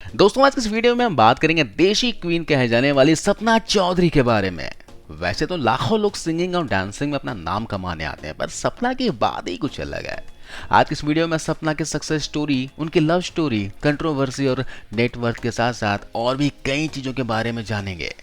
दोस्तों आज की इस वीडियो में हम बात करेंगे देशी क्वीन कहे जाने वाली सपना चौधरी के बारे में। वैसे तो लाखों लोग सिंगिंग और डांसिंग में अपना नाम कमाने आते हैं, पर सपना की बात ही कुछ अलग है। आज की इस वीडियो में सपना की सक्सेस स्टोरी, उनकी लव स्टोरी, कंट्रोवर्सी और नेटवर्क के साथ साथ और भी कई चीजों के बारे में जानेंगे।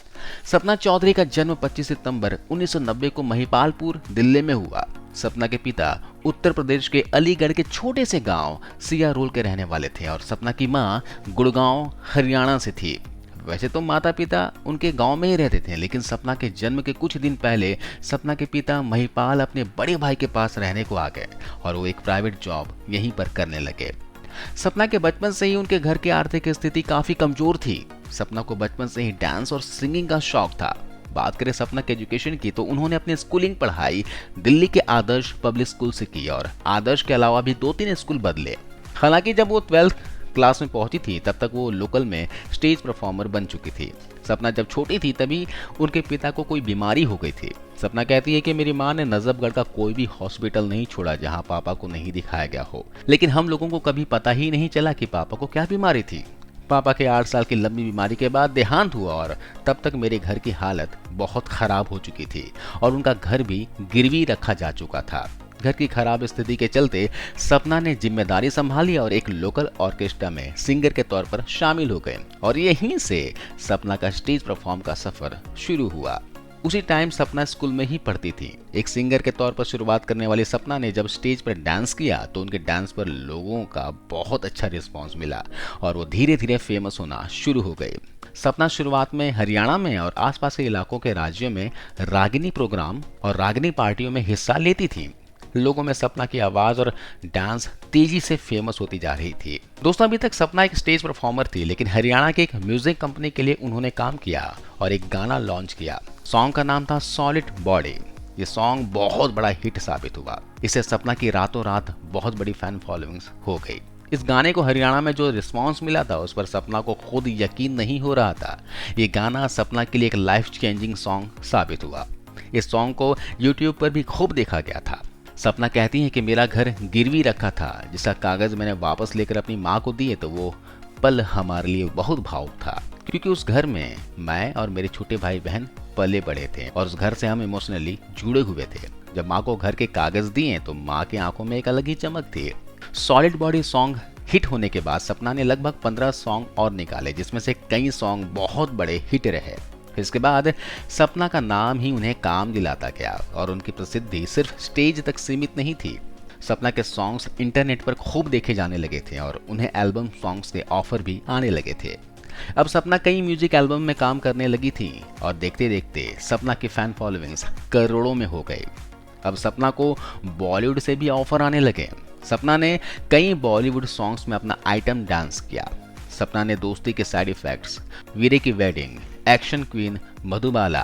सपना चौधरी का जन्म 25 सितंबर 1990 को महिपालपुर, दिल्ली में हुआ। सपना के पिता उत्तर प्रदेश के अलीगढ़ के छोटे से गांव सियारोल के रहने वाले थे और सपना की मां गुड़गांव, हरियाणा से थी। वैसे तो माता पिता उनके गांव में ही रहते थे, लेकिन सपना के जन्म के कुछ दिन पहले सपना के पिता महिपाल अपने बड़े भाई के पास रहने को आ गए और वो एक प्राइवेट जॉब यहीं पर करने लगे। सपना के बचपन से ही उनके घर की आर्थिक स्थिति काफी कमजोर थी। सपना को बचपन से ही डांस और सिंगिंग का शौक था। बात करें सपना के एजुकेशन की, तो उन्होंने अपनी स्कूलिंग पढ़ाई दिल्ली के आदर्श पब्लिक स्कूल से की और आदर्श के अलावा भी 2-3 स्कूल बदले। हालांकि जब वो 12th क्लास में पहुंची थी तब तक वो लोकल में स्टेज परफॉर्मर बन चुकी थी। सपना जब छोटी थी तभी उनके पिता को कोई बीमारी हो गई थी। सपना कहती है कि मेरी माँ ने नजफगढ़ का कोई भी हॉस्पिटल नहीं छोड़ा जहाँ पापा को नहीं दिखाया गया हो, लेकिन हम लोगों को कभी पता ही नहीं चला कि पापा को क्या बीमारी थी। पापा के 8 साल की लंबी बीमारी के बाद देहांत हुआ और तब तक मेरे घर की हालत बहुत खराब हो चुकी थी और उनका घर भी गिरवी रखा जा चुका था। घर की खराब स्थिति के चलते सपना ने जिम्मेदारी संभाली और एक लोकल ऑर्केस्ट्रा में सिंगर के तौर पर शामिल हो गए और यहीं से सपना का स्टेज परफॉर्म का सफर शुरू हुआ। उसी टाइम सपना स्कूल में ही पढ़ती थी। एक सिंगर के तौर पर शुरुआत करने वाली सपना ने जब स्टेज पर डांस किया तो उनके डांस पर लोगों का बहुत अच्छा रिस्पांस मिला और वो धीरे धीरे फेमस होना शुरू हो गई। सपना शुरुआत में हरियाणा में और आसपास के इलाकों के राज्यों में रागिनी प्रोग्राम और रागिनी पार्टियों में हिस्सा लेती थी। लोगों में सपना की आवाज और डांस तेजी से फेमस होती जा रही थी। दोस्तों अभी तक सपना एक स्टेज परफॉर्मर थी, लेकिन हरियाणा के एक म्यूजिक कंपनी के लिए उन्होंने काम किया और एक गाना लॉन्च किया। सॉन्ग का नाम था सॉलिड बॉडी। ये सॉन्ग बहुत बड़ा हिट साबित हुआ। इससे सपना की रातों रात बहुत बड़ी फैन फॉलोइंग्स हो गई। इस गाने को हरियाणा में जो रिस्पांस मिला था उस पर सपना को खुद यकीन नहीं हो रहा था। ये गाना सपना के लिए एक लाइफ चेंजिंग सॉन्ग साबित हुआ। इस सॉन्ग को यूट्यूब पर भी खूब देखा गया था। सपना कहती है कि मेरा घर गिरवी रखा था, जिसका कागज मैंने वापस लेकर अपनी माँ को दिए तो वो पल हमारे लिए बहुत भावुक था, क्योंकि उस घर में मैं और मेरे छोटे भाई बहन पले बड़े थे और उस घर से हम इमोशनली जुड़े हुए थे। जब माँ को घर के कागज दिए तो माँ की आंखों में एक अलग ही चमक थी। सॉलिड बॉडी सॉन्ग हिट होने के बाद सपना ने लगभग 15 सॉन्ग और निकाले, जिसमें से कई सॉन्ग बहुत बड़े हिट रहे। इसके बाद सपना का नाम ही उन्हें काम दिलाता गया और उनकी प्रसिद्धि सिर्फ स्टेज तक सीमित नहीं थी। सपना के सॉन्ग्स इंटरनेट पर खूब देखे जाने लगे थे और उन्हें एल्बम सॉन्ग्स के ऑफर भी आने लगे थे। अब सपना कई म्यूजिक एल्बम में काम करने लगी थी और देखते देखते सपना की फैन फॉलोइंग्स करोड़ों में हो गई। अब सपना को बॉलीवुड से भी ऑफर आने लगे। सपना ने कई बॉलीवुड सॉन्ग्स में अपना आइटम डांस किया। सपना ने दोस्ती के साइड इफेक्ट्स, वीरे की वेडिंग, एक्शन क्वीन, मधुबाला,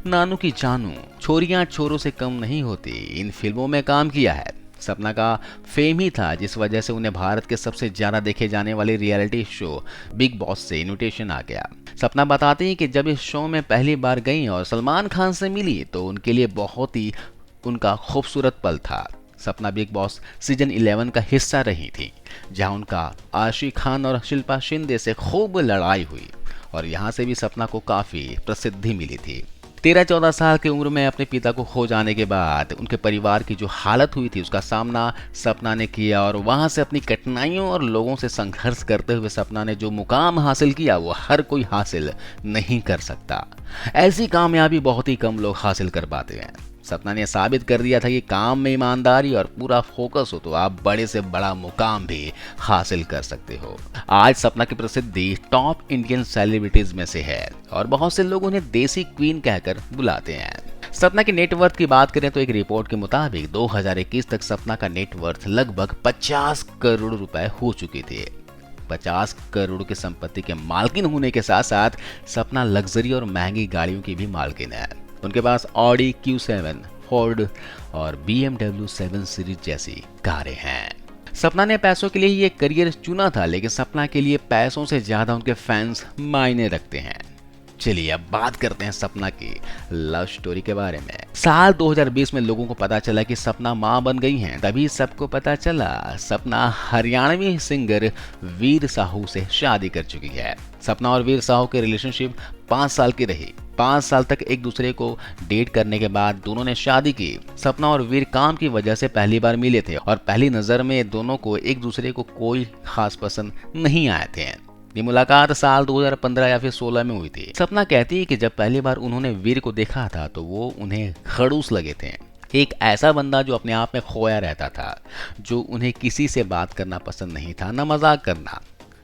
नानू की जानू, छोरियां छोरों से कम नहीं होती, इन फिल्मों में काम किया है। सपना का फेम ही था जिस वजह से उन्हें भारत के सबसे ज्यादा देखे जाने वाले रियलिटी शो बिग बॉस से इनविटेशन आ गया। सपना बताती है कि जब इस शो में पहली बार गई और सलमान खान से मिली तो उनके लिए बहुत ही उनका खूबसूरत पल था। सपना बिग बॉस सीजन 11 का हिस्सा रही थी, जहां उनका आशी खान और शिल्पा शिंदे से खूब लड़ाई हुई और यहाँ से भी सपना को काफी प्रसिद्धि मिली थी। 13-14 साल की उम्र में अपने पिता को खो जाने के बाद उनके परिवार की जो हालत हुई थी उसका सामना सपना ने किया और वहां से अपनी कठिनाइयों और लोगों से संघर्ष करते हुए सपना ने जो मुकाम हासिल किया वो हर कोई हासिल नहीं कर सकता। ऐसी कामयाबी बहुत ही कम लोग हासिल कर पाते हैं। सपना ने साबित कर दिया था कि काम में ईमानदारी और पूरा फोकस हो तो आप बड़े से बड़ा मुकाम भी हासिल कर सकते हो। आज सपना की प्रसिद्धि टॉप इंडियन सेलिब्रिटीज में से है और बहुत से लोग उन्हें देसी क्वीन कहकर बुलाते हैं। सपना की नेटवर्थ की बात करें तो एक रिपोर्ट के मुताबिक 2021 तक सपना का नेटवर्थ लगभग 50 करोड़ रुपए हो चुकी थी। 50 करोड़ की संपत्ति के मालकिन होने के साथ साथ सपना लग्जरी और महंगी गाड़ियों की भी मालकिन है। उनके पास ऑडी Q7, फोर्ड और BMW 7 सीरीज जैसी कारें हैं। सपना ने पैसों के लिए ये करियर चुना था, लेकिन सपना के लिए पैसों से ज्यादा उनके फैंस मायने रखते हैं। चलिए अब बात करते हैं सपना की लव स्टोरी के बारे में। साल 2020 में लोगों को पता चला कि सपना मां बन गई हैं। तभी सबको पता चला सपना हरियाणवी सिंगर वीर साहू से शादी कर चुकी है। सपना और वीर साहू की रिलेशनशिप 5 साल की रही। 5 साल तक एक दूसरे को डेट करने के बाद दोनों ने शादी की। सपना और वीर काम की वजह से पहली बार मिले थे और पहली नजर में दोनों को एक दूसरे को कोई खास पसंद नहीं आए थे। ये मुलाकात साल 2015 या फिर 16 में हुई थी। सपना कहती है कि जब पहली बार उन्होंने वीर को देखा था तो वो उन्हें खड़ूस लगे थे। एक ऐसा बंदा जो अपने आप में खोया रहता था, जो उन्हें किसी से बात करना पसंद नहीं था, न मजाक करना।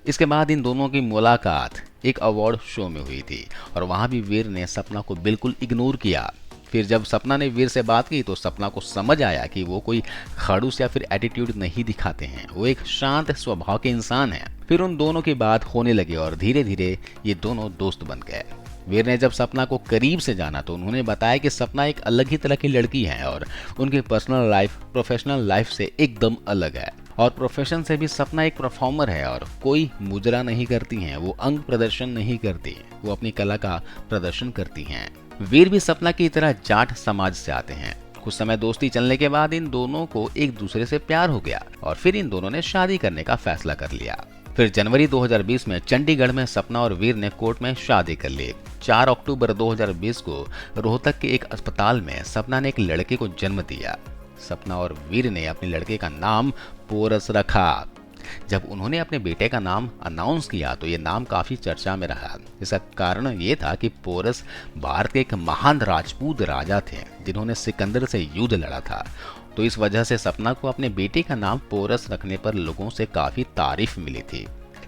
इसके बाद इन दोनों की मुलाकात एक अवार्ड शो में हुई थी और वहां भी वीर ने सपना को बिल्कुल इग्नोर किया। फिर जब सपना ने वीर से बात की तो सपना को समझ आया कि वो कोई खड़ूस या फिर एटीट्यूड नहीं दिखाते हैं, वो एक शांत स्वभाव के इंसान हैं। फिर उन दोनों की बात होने लगी और धीरे धीरे ये दोनों दोस्त बन गए। वीर ने जब सपना को करीब से जाना तो उन्होंने बताया कि सपना एक अलग ही तरह की लड़की है और उनकी पर्सनल लाइफ प्रोफेशनल लाइफ से एकदम अलग है। और प्रोफेशन से भी सपना एक परफॉर्मर है और कोई मुजरा नहीं करती हैं, वो अंग प्रदर्शन नहीं करती, वो अपनी कला का प्रदर्शन करती हैं। वीर भी सपना की तरह जाट समाज से आते हैं। कुछ समय दोस्ती चलने के बाद इन दोनों को एक दूसरे से प्यार हो गया और फिर इन दोनों ने शादी करने का फैसला कर लिया। फिर जनवरी 2020 में चंडीगढ़ में सपना और वीर ने कोर्ट में शादी कर ली। 4 अक्टूबर 2020 को रोहतक के एक अस्पताल में सपना ने एक लड़के को जन्म दिया। सपना और वीर ने अपने लड़के का नाम पोरस रखा। जब उन्होंने अपने बेटे का नाम अनाउंस किया तो ये नाम काफी चर्चा में रहा। इसका कारण ये था कि पोरस भारत के एक महान राजपूत राजा थे जिन्होंने सिकंदर से युद्ध लड़ा था। तो इस वजह से सपना को अपने बेटे का नाम पोरस रखने पर लोगों से काफी तारीफ मिली थी।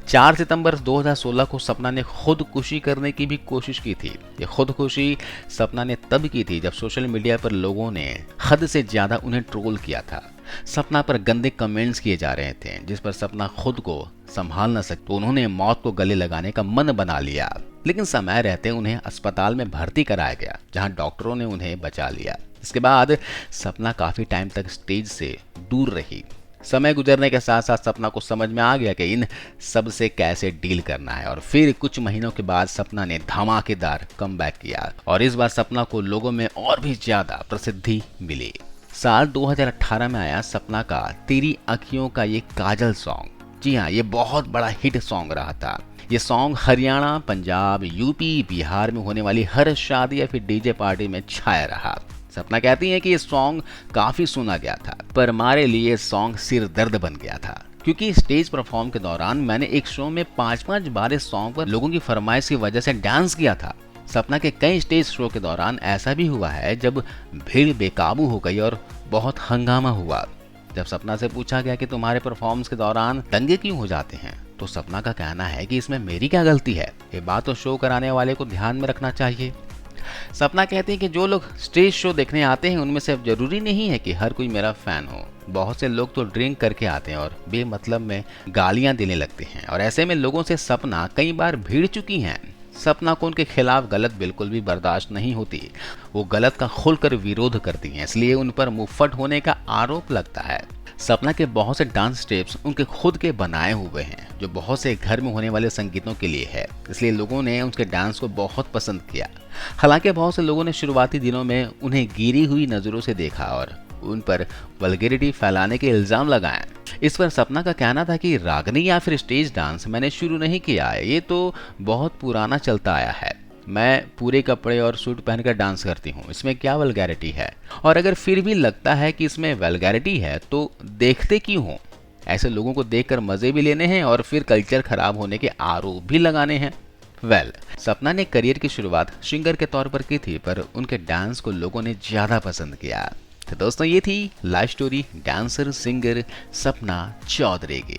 4 सितंबर 2016 को सपना ने खुदकुशी करने की भी कोशिश की थी। ये खुदकुशी सपना ने तब की थी जब सोशल मीडिया पर लोगों ने हद से ज्यादा उन्हें ट्रोल किया था। सपना पर गंदे कमेंट्स किए जा रहे थे जिस पर सपना खुद को संभाल न सकी तो उन्होंने मौत को गले लगाने का मन बना लिया। लेकिन समय रहते उन्हें अस्पताल में भर्ती कराया गया जहां डॉक्टरों ने उन्हें बचा लिया। इसके बाद सपना काफी टाइम तक स्टेज से दूर रही। समय गुजरने के साथ साथ सपना को समझ में आ गया कि इन सब से कैसे डील करना है और फिर कुछ महीनों के बाद सपना ने धमाकेदार कमबैक किया और इस बार सपना को लोगों में और भी ज्यादा प्रसिद्धि मिली। साल 2018 में आया सपना का तेरी अखियों का ये काजल सॉन्ग। जी हाँ, ये बहुत बड़ा हिट सॉन्ग रहा था। ये सॉन्ग हरियाणा, पंजाब, यूपी, बिहार में होने वाली हर शादी या फिर डीजे पार्टी में छाया रहा। सपना कहती है कि ये सॉन्ग काफी सुना गया था पर हमारे लिए सॉन्ग सिर दर्द बन गया था क्योंकि स्टेज परफॉर्म के दौरान मैंने एक शो में 5-5 बार इस सॉन्ग पर लोगों की फरमाइश की वजह से डांस किया था। सपना के कई स्टेज शो के दौरान ऐसा भी हुआ है जब भीड़ बेकाबू हो गई और बहुत हंगामा हुआ। जब सपना से पूछा गया कि तुम्हारे परफॉर्मेंस के दौरान दंगे क्यों हो जाते हैं तो सपना का कहना है कि इसमें मेरी क्या गलती है, ये बात तो शो कराने वाले को ध्यान में रखना चाहिए। सपना कहती है कि जो लोग स्टेज शो देखने आते हैं उनमें से अब जरूरी नहीं है कि हर कोई मेरा फैन हो। बहुत से लोग तो ड्रिंक करके आते हैं और बेमतलब में गालियां देने लगते हैं और ऐसे में लोगों से सपना कई बार भिड़ चुकी हैं। सपना को उनके खिलाफ गलत बिल्कुल भी बर्दाश्त नहीं होती। वो गलत का खुलकर विरोध करती हैं, इसलिए उन पर मुफ्फट होने का आरोप लगता है। सपना के बहुत से डांस स्टेप्स उनके खुद के बनाए हुए हैं जो बहुत से घर में होने वाले संगीतों के लिए है, इसलिए लोगों ने उनके डांस को बहुत पसंद किया। हालांकि बहुत से लोगों ने शुरुआती दिनों में उन्हें गिरी हुई नजरों से देखा और उन पर वल्गैरिटी फैलाने के इल्जाम लगाए। इस पर सपना का कहना था कि रागनी या फिर स्टेज डांस मैंने शुरू नहीं किया है, ये तो बहुत पुराना चलता आया है। मैं पूरे कपड़े और सूट पहनकर डांस करती हूँ, इसमें क्या वल्गैरिटी है? और अगर फिर भी लगता है कि इसमें वल्गैरिटी है तो देखते क्यों हो? ऐसे लोगों को देखकर मजे भी लेने हैं और फिर कल्चर खराब होने के आरोप भी लगाने हैं। सपना ने करियर की शुरुआत सिंगर के तौर पर की थी पर उनके डांस को लोगों ने ज्यादा पसंद किया। तो दोस्तों ये थी live story dancer singer Sapna Chaudhary की।